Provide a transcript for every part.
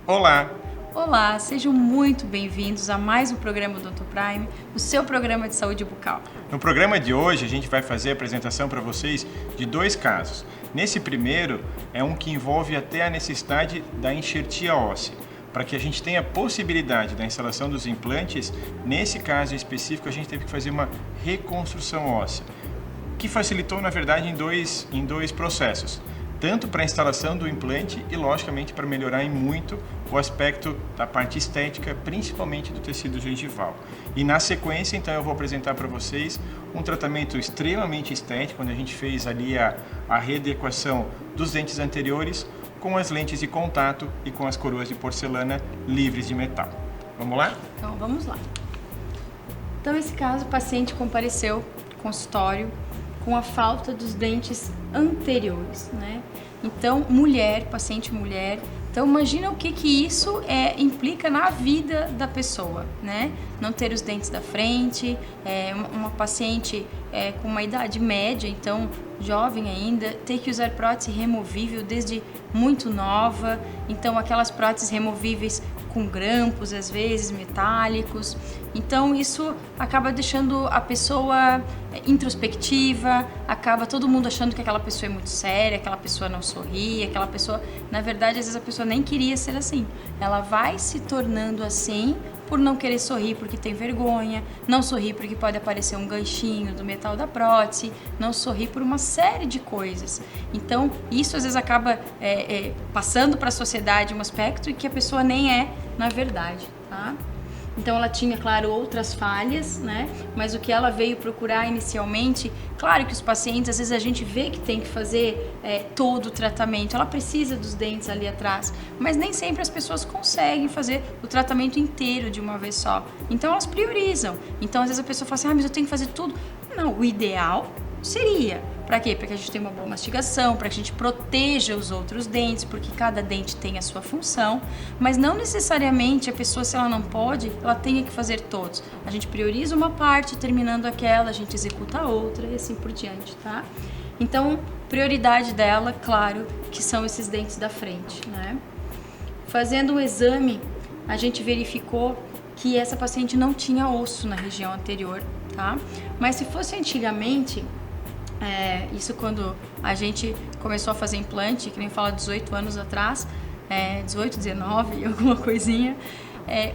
Olá! Olá, sejam muito bem-vindos a mais um programa Odonto Prime, o seu programa de saúde bucal. No programa de hoje a gente vai fazer a apresentação para vocês de dois casos. Nesse primeiro é um que envolve até a necessidade da enxertia óssea. Para que a gente tenha a possibilidade da instalação dos implantes, nesse caso específico a gente teve que fazer uma reconstrução óssea, que facilitou na verdade em dois processos. Tanto para a instalação do implante e, logicamente, para melhorar em muito o aspecto da parte estética, principalmente do tecido gengival. E na sequência, então, eu vou apresentar para vocês um tratamento extremamente estético, onde a gente fez ali a readequação dos dentes anteriores com as lentes de contato e com as coroas de porcelana livres de metal. Vamos lá? Então, vamos lá. Então, nesse caso, o paciente compareceu ao consultório com a falta dos dentes anteriores, né? Então, paciente mulher. Então, imagina o que isso implica na vida da pessoa, né? Não ter os dentes da frente, uma paciente com uma idade média, então jovem ainda, ter que usar prótese removível desde muito nova, então aquelas próteses removíveis com grampos, às vezes metálicos. Então isso acaba deixando a pessoa introspectiva, acaba todo mundo achando que aquela pessoa é muito séria, aquela pessoa não sorri, aquela pessoa, na verdade, às vezes a pessoa nem queria ser assim. Ela vai se tornando assim por não querer sorrir porque tem vergonha, não sorrir porque pode aparecer um ganchinho do metal da prótese, não sorrir por uma série de coisas. Então, isso às vezes acaba passando para a sociedade um aspecto que a pessoa nem é na verdade, tá? Então ela tinha, claro, outras falhas, né? Mas o que ela veio procurar inicialmente, claro que os pacientes, às vezes a gente vê que tem que fazer todo o tratamento, ela precisa dos dentes ali atrás, mas nem sempre as pessoas conseguem fazer o tratamento inteiro de uma vez só. Então elas priorizam. Então às vezes a pessoa fala assim, mas eu tenho que fazer tudo. Não, o ideal seria. Para quê? Para que a gente tenha uma boa mastigação, para que a gente proteja os outros dentes, porque cada dente tem a sua função, mas não necessariamente a pessoa, se ela não pode, ela tenha que fazer todos. A gente prioriza uma parte, terminando aquela, a gente executa a outra e assim por diante, tá? Então, prioridade dela, claro, que são esses dentes da frente, né? Fazendo um exame, a gente verificou que essa paciente não tinha osso na região anterior, tá? Mas se fosse antigamente, isso quando a gente começou a fazer implante, que nem fala 18 anos atrás, 18, 19, alguma coisinha,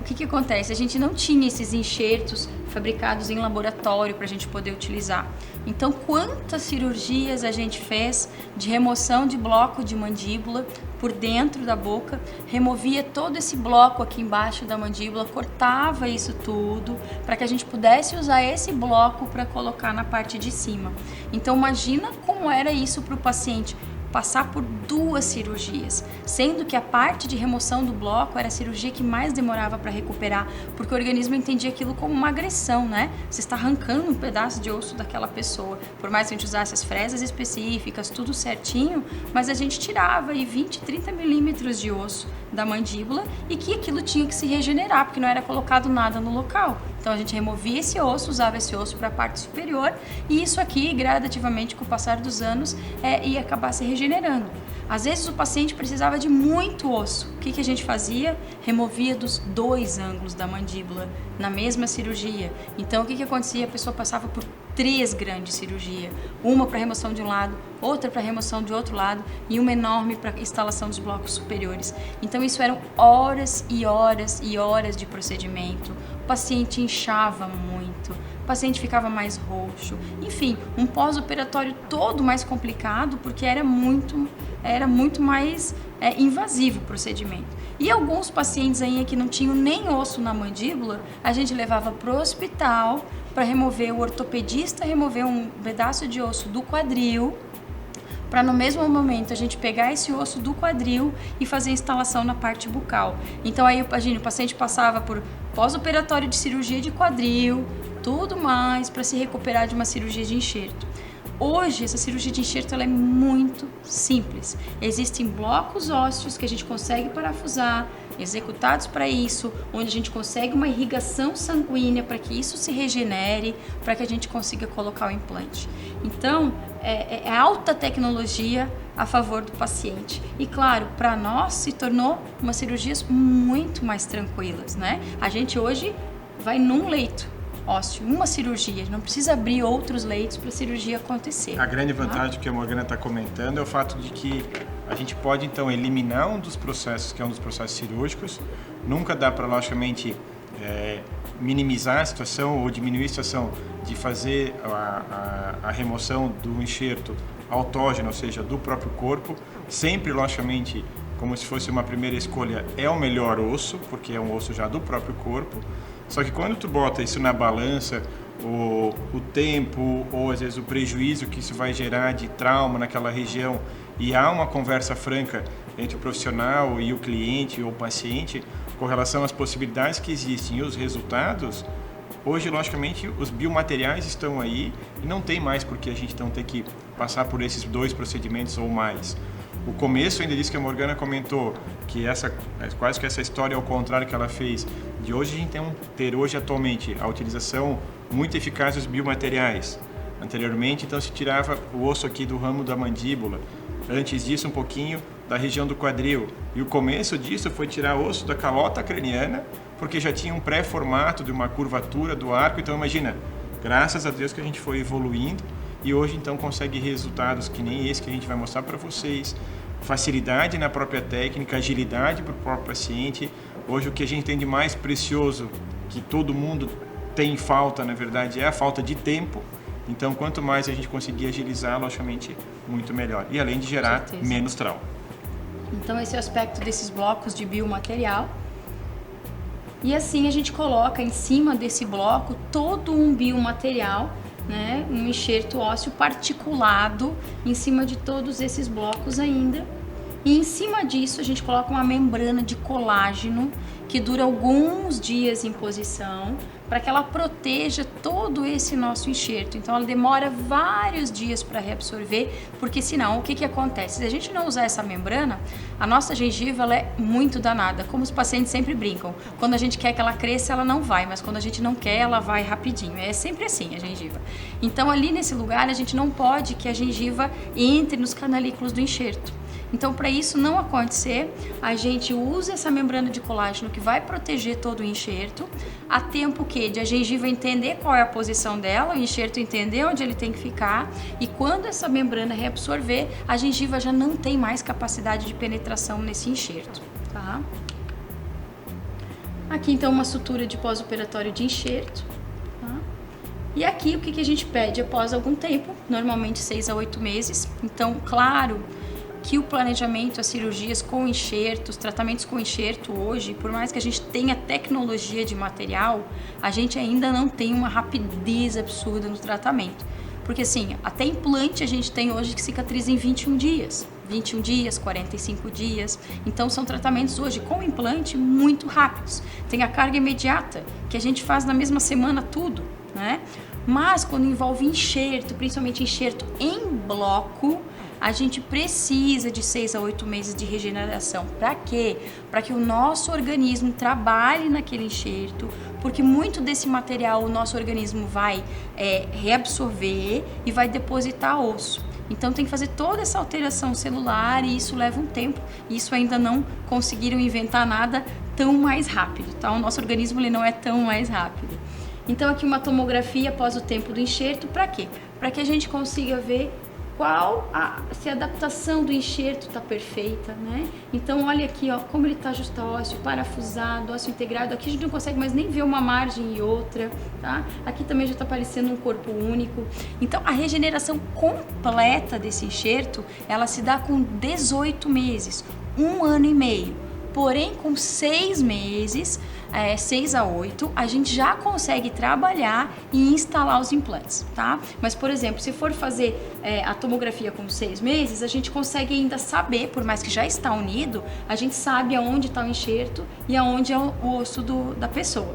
o que acontece? A gente não tinha esses enxertos fabricados em laboratório para a gente poder utilizar. Então, quantas cirurgias a gente fez de remoção de bloco de mandíbula por dentro da boca, removia todo esse bloco aqui embaixo da mandíbula, cortava isso tudo para que a gente pudesse usar esse bloco para colocar na parte de cima. Então, imagina como era isso para o paciente passar por 2 cirurgias, sendo que a parte de remoção do bloco era a cirurgia que mais demorava para recuperar, porque o organismo entendia aquilo como uma agressão, né? Você está arrancando um pedaço de osso daquela pessoa, por mais que a gente usasse as fresas específicas, tudo certinho, mas a gente tirava aí 20, 30 milímetros de osso da mandíbula e que aquilo tinha que se regenerar, porque não era colocado nada no local. Então a gente removia esse osso, usava esse osso para a parte superior e isso aqui, gradativamente, com o passar dos anos, ia acabar se regenerando. Às vezes o paciente precisava de muito osso. O que a gente fazia? Removia dos 2 ângulos da mandíbula na mesma cirurgia. Então o que acontecia? A pessoa passava por 3 grandes cirurgias. Uma para remoção de um lado, outra para remoção de outro lado e uma enorme para instalação dos blocos superiores. Então isso eram horas e horas e horas de procedimento. O paciente inchava muito, o paciente ficava mais roxo, enfim, um pós-operatório todo mais complicado porque era muito mais invasivo o procedimento. E alguns pacientes aí que não tinham nem osso na mandíbula, a gente levava para o hospital para remover, o ortopedista remover um pedaço de osso do quadril, para no mesmo momento a gente pegar esse osso do quadril e fazer a instalação na parte bucal. Então aí o paciente passava por pós-operatório de cirurgia de quadril, tudo mais para se recuperar de uma cirurgia de enxerto. Hoje, essa cirurgia de enxerto ela é muito simples. Existem blocos ósseos que a gente consegue parafusar, executados para isso, onde a gente consegue uma irrigação sanguínea para que isso se regenere, para que a gente consiga colocar o implante. Então, é alta tecnologia a favor do paciente. E claro, para nós se tornou umas cirurgias muito mais tranquilas, né? A gente hoje vai num leito ósseo, uma cirurgia, não precisa abrir outros leitos para a cirurgia acontecer. A grande vantagem que a Morgana está comentando é o fato de que a gente pode então eliminar um dos processos, que é um dos processos cirúrgicos. Nunca dá para, logicamente, minimizar a situação ou diminuir a situação de fazer a remoção do enxerto autógeno, ou seja, do próprio corpo. Sempre, logicamente, como se fosse uma primeira escolha, é o melhor osso, porque é um osso já do próprio corpo. Só que quando tu bota isso na balança, o tempo ou às vezes o prejuízo que isso vai gerar de trauma naquela região, e há uma conversa franca entre o profissional e o cliente ou o paciente com relação às possibilidades que existem e os resultados, hoje, logicamente, os biomateriais estão aí e não tem mais por que a gente não ter que passar por esses 2 procedimentos ou mais. O começo ainda disse que a Morgana comentou que quase que essa história ao contrário que ela fez, de hoje a gente ter hoje atualmente a utilização muito eficaz dos biomateriais. Anteriormente, então, se tirava o osso aqui do ramo da mandíbula, antes disso um pouquinho da região do quadril, e o começo disso foi tirar osso da calota craniana, porque já tinha um pré-formato de uma curvatura do arco. Então imagina, graças a Deus que a gente foi evoluindo e hoje então consegue resultados que nem esse que a gente vai mostrar para vocês, facilidade na própria técnica, agilidade para o próprio paciente. Hoje o que a gente tem de mais precioso, que todo mundo tem falta, na verdade, é a falta de tempo. Então quanto mais a gente conseguir agilizar, logicamente, muito melhor. E além de gerar menos trauma. Então esse é o aspecto desses blocos de biomaterial. E assim a gente coloca em cima desse bloco todo um biomaterial, né, um enxerto ósseo particulado em cima de todos esses blocos ainda. E em cima disso a gente coloca uma membrana de colágeno que dura alguns dias em posição para que ela proteja todo esse nosso enxerto. Então ela demora vários dias para reabsorver, porque senão o que acontece? Se a gente não usar essa membrana, a nossa gengiva ela é muito danada, como os pacientes sempre brincam. Quando a gente quer que ela cresça, ela não vai, mas quando a gente não quer, ela vai rapidinho. É sempre assim a gengiva. Então ali nesse lugar a gente não pode que a gengiva entre nos canalículos do enxerto. Então, para isso não acontecer, a gente usa essa membrana de colágeno que vai proteger todo o enxerto, a tempo que de a gengiva entender qual é a posição dela, o enxerto entender onde ele tem que ficar, e quando essa membrana reabsorver, a gengiva já não tem mais capacidade de penetração nesse enxerto, tá? Aqui então uma sutura de pós-operatório de enxerto, tá? E aqui o que a gente pede após algum tempo, normalmente 6 a 8 meses. Então, claro que o planejamento, as cirurgias com enxerto, os tratamentos com enxerto hoje, por mais que a gente tenha tecnologia de material, a gente ainda não tem uma rapidez absurda no tratamento. Porque assim, até implante a gente tem hoje que cicatriza em 21 dias. 21 dias, 45 dias. Então são tratamentos hoje com implante muito rápidos. Tem a carga imediata, que a gente faz na mesma semana tudo, né? Mas quando envolve enxerto, principalmente enxerto em bloco, a gente precisa de 6 a 8 meses de regeneração. Para quê? Para que o nosso organismo trabalhe naquele enxerto, porque muito desse material o nosso organismo vai reabsorver e vai depositar osso. Então tem que fazer toda essa alteração celular e isso leva um tempo. Isso ainda não conseguiram inventar nada tão mais rápido, tá? O nosso organismo ele não é tão mais rápido. Então aqui uma tomografia após o tempo do enxerto, para quê? Para que a gente consiga ver se a adaptação do enxerto está perfeita, né? Então olha aqui, ó, como ele está justaósseo, parafusado, ósseo integrado. Aqui a gente não consegue mais nem ver uma margem e outra, tá? Aqui também já está parecendo um corpo único. Então a regeneração completa desse enxerto, ela se dá com 18 meses, 1 ano e meio. Porém, com 6 meses, 6 a 8, a gente já consegue trabalhar e instalar os implantes, tá? Mas, por exemplo, se for fazer a tomografia com 6 meses, a gente consegue ainda saber, por mais que já está unido, a gente sabe aonde está o enxerto e aonde é o osso da pessoa.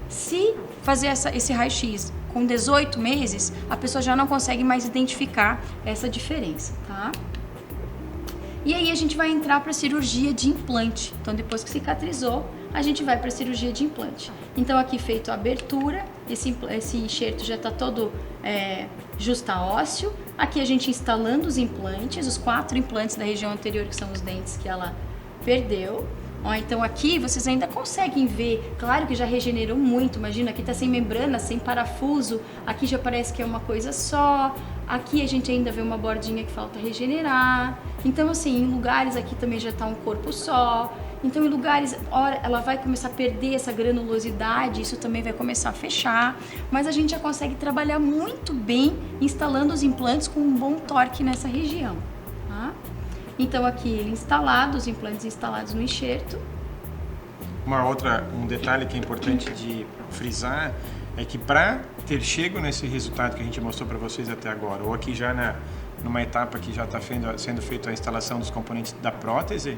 Se fazer esse raio-x com 18 meses, a pessoa já não consegue mais identificar essa diferença, tá? E aí a gente vai entrar para a cirurgia de implante. Então depois que cicatrizou, a gente vai para a cirurgia de implante. Então aqui feito a abertura, esse enxerto já está todo justa-ósseo. Aqui a gente instalando os implantes, os 4 implantes da região anterior, que são os dentes que ela perdeu. Ó, então aqui vocês ainda conseguem ver, claro que já regenerou muito, imagina, aqui tá sem membrana, sem parafuso, aqui já parece que é uma coisa só, aqui a gente ainda vê uma bordinha que falta regenerar. Então assim, em lugares aqui também já tá um corpo só. Então em lugares, ora, ela vai começar a perder essa granulosidade, isso também vai começar a fechar, mas a gente já consegue trabalhar muito bem instalando os implantes com um bom torque nessa região, tá? Então aqui ele instalado, os implantes instalados no enxerto. Um detalhe que é importante de frisar é que para ter chego nesse resultado que a gente mostrou para vocês até agora, ou aqui já numa etapa que já está sendo feita a instalação dos componentes da prótese,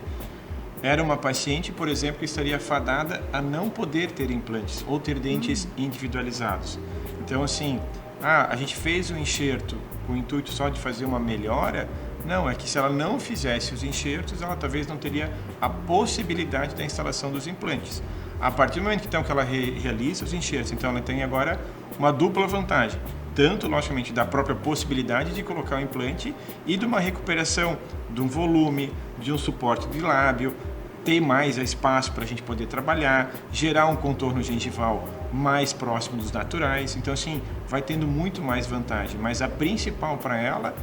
era uma paciente, por exemplo, que estaria fadada a não poder ter implantes ou ter dentes individualizados. Então assim, a gente fez o enxerto com o intuito só de fazer uma melhora. Não, é que se ela não fizesse os enxertos, ela talvez não teria a possibilidade da instalação dos implantes. A partir do momento então, que ela realiza os enxertos, então ela tem agora uma dupla vantagem. Tanto, logicamente, da própria possibilidade de colocar o implante e de uma recuperação de um volume, de um suporte de lábio, ter mais espaço para a gente poder trabalhar, gerar um contorno gengival mais próximo dos naturais. Então, assim, vai tendo muito mais vantagem. Mas a principal para ela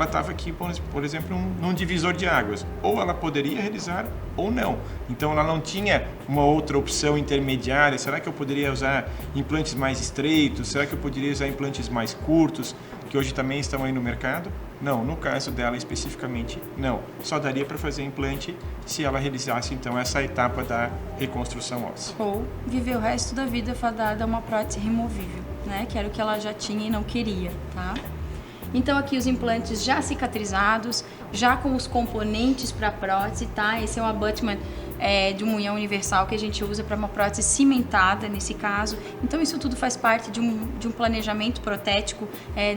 estava aqui, por exemplo, num divisor de águas. Ou ela poderia realizar ou não. Então, ela não tinha uma outra opção intermediária. Será que eu poderia usar implantes mais estreitos? Será que eu poderia usar implantes mais curtos, que hoje também estão aí no mercado? Não, no caso dela especificamente, não. Só daria para fazer implante se ela realizasse, então, essa etapa da reconstrução óssea. Ou viver o resto da vida fadada a uma prótese removível, né? Que era o que ela já tinha e não queria, tá? Então aqui os implantes já cicatrizados, já com os componentes para a prótese, tá? Esse é um abutment de uma união universal que a gente usa para uma prótese cimentada nesse caso. Então isso tudo faz parte de um planejamento protético,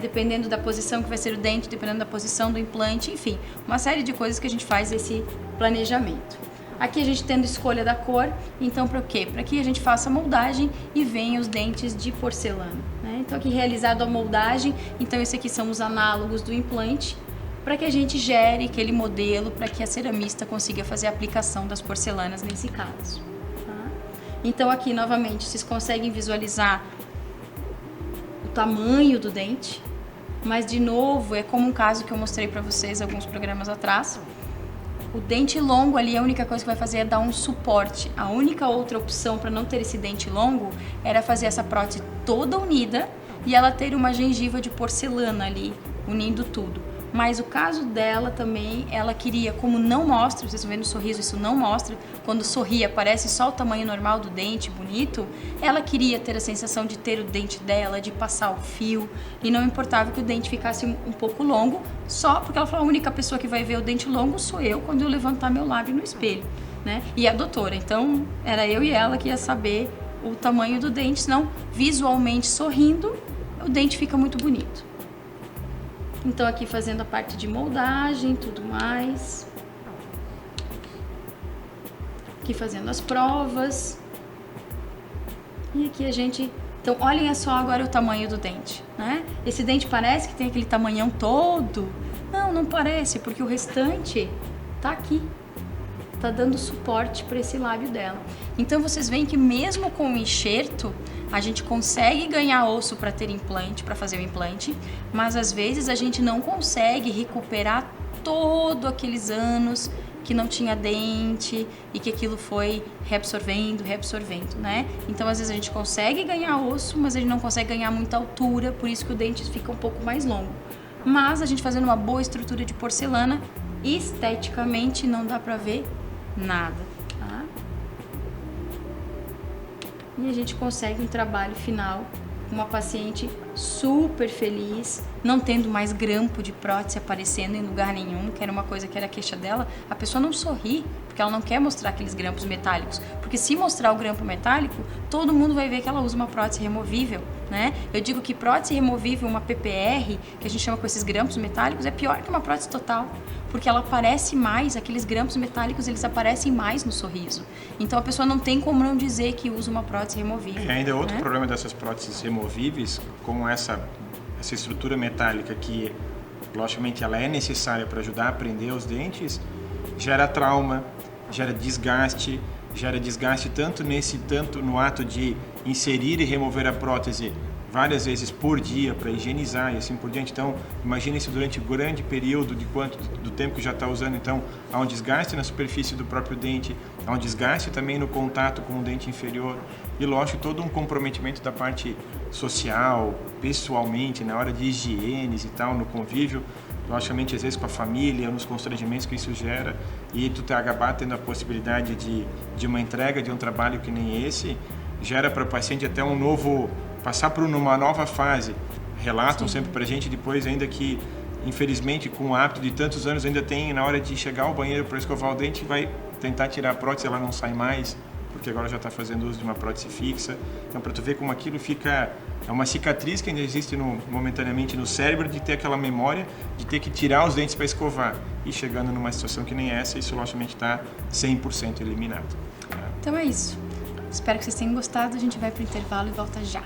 dependendo da posição que vai ser o dente, dependendo da posição do implante, enfim, uma série de coisas que a gente faz esse planejamento. Aqui a gente tendo escolha da cor, então para o quê? Para que a gente faça a moldagem e venha os dentes de porcelana, né? Então aqui realizado a moldagem, então esse aqui são os análogos do implante, para que a gente gere aquele modelo, para que a ceramista consiga fazer a aplicação das porcelanas nesse caso, tá? Então aqui novamente vocês conseguem visualizar o tamanho do dente, mas de novo é como um caso que eu mostrei para vocês alguns programas atrás. O dente longo ali, a única coisa que vai fazer é dar um suporte. A única outra opção para não ter esse dente longo era fazer essa prótese toda unida e ela ter uma gengiva de porcelana ali, unindo tudo. Mas o caso dela também, ela queria, como não mostra, vocês estão vendo o sorriso, isso não mostra, quando sorri aparece só o tamanho normal do dente, bonito, ela queria ter a sensação de ter o dente dela, de passar o fio, e não importava que o dente ficasse um pouco longo, só porque ela falou, a única pessoa que vai ver o dente longo sou eu quando eu levantar meu lábio no espelho, né? E a doutora, então era eu e ela que ia saber o tamanho do dente, senão visualmente sorrindo, o dente fica muito bonito. Então aqui fazendo a parte de moldagem, tudo mais. Aqui fazendo as provas. E aqui a gente... Então olhem só agora o tamanho do dente, né? Esse dente parece que tem aquele tamanhão todo. Não, não parece, porque o restante tá aqui. Tá dando suporte para esse lábio dela. Então vocês veem que mesmo com o enxerto, a gente consegue ganhar osso para ter implante, para fazer o implante, mas às vezes a gente não consegue recuperar todos aqueles anos que não tinha dente e que aquilo foi reabsorvendo, né? Então às vezes a gente consegue ganhar osso, mas a gente não consegue ganhar muita altura, por isso que o dente fica um pouco mais longo. Mas a gente fazendo uma boa estrutura de porcelana, esteticamente não dá para ver nada, tá? E a gente consegue um trabalho final, uma paciente super feliz, não tendo mais grampo de prótese aparecendo em lugar nenhum, que era uma coisa que era a queixa dela. A pessoa não sorri, porque ela não quer mostrar aqueles grampos metálicos, porque se mostrar o grampo metálico, todo mundo vai ver que ela usa uma prótese removível, né? Eu digo que prótese removível, uma PPR, que a gente chama com esses grampos metálicos, é pior que uma prótese total, porque ela aparece mais, aqueles grampos metálicos, eles aparecem mais no sorriso. Então a pessoa não tem como não dizer que usa uma prótese removível. E ainda outro problema dessas próteses removíveis, como essa essa estrutura metálica que, logicamente, ela é necessária para ajudar a prender os dentes, gera trauma, gera desgaste tanto no ato de inserir e remover a prótese várias vezes por dia para higienizar e assim por diante. Então, imagine isso durante um grande período do tempo que já está usando. Então, há um desgaste na superfície do próprio dente, há um desgaste também no contato com o dente inferior e, lógico, todo um comprometimento da parte social, pessoalmente, na hora de higienes e tal, no convívio, logicamente, às vezes com a família, nos constrangimentos que isso gera, e tu acabar tendo a possibilidade de uma entrega de um trabalho que nem esse, gera para o paciente até passar por uma nova fase. Relatam sempre para a gente depois, ainda que, infelizmente, com o hábito de tantos anos, ainda tem, na hora de chegar ao banheiro para escovar o dente, vai tentar tirar a prótese, ela não sai mais, porque agora já está fazendo uso de uma prótese fixa. Então, para tu ver como aquilo fica... É uma cicatriz que ainda existe momentaneamente no cérebro de ter aquela memória de ter que tirar os dentes para escovar. E chegando numa situação que nem essa, isso logicamente está 100% eliminado. Então é isso. Espero que vocês tenham gostado. A gente vai para o intervalo e volta já.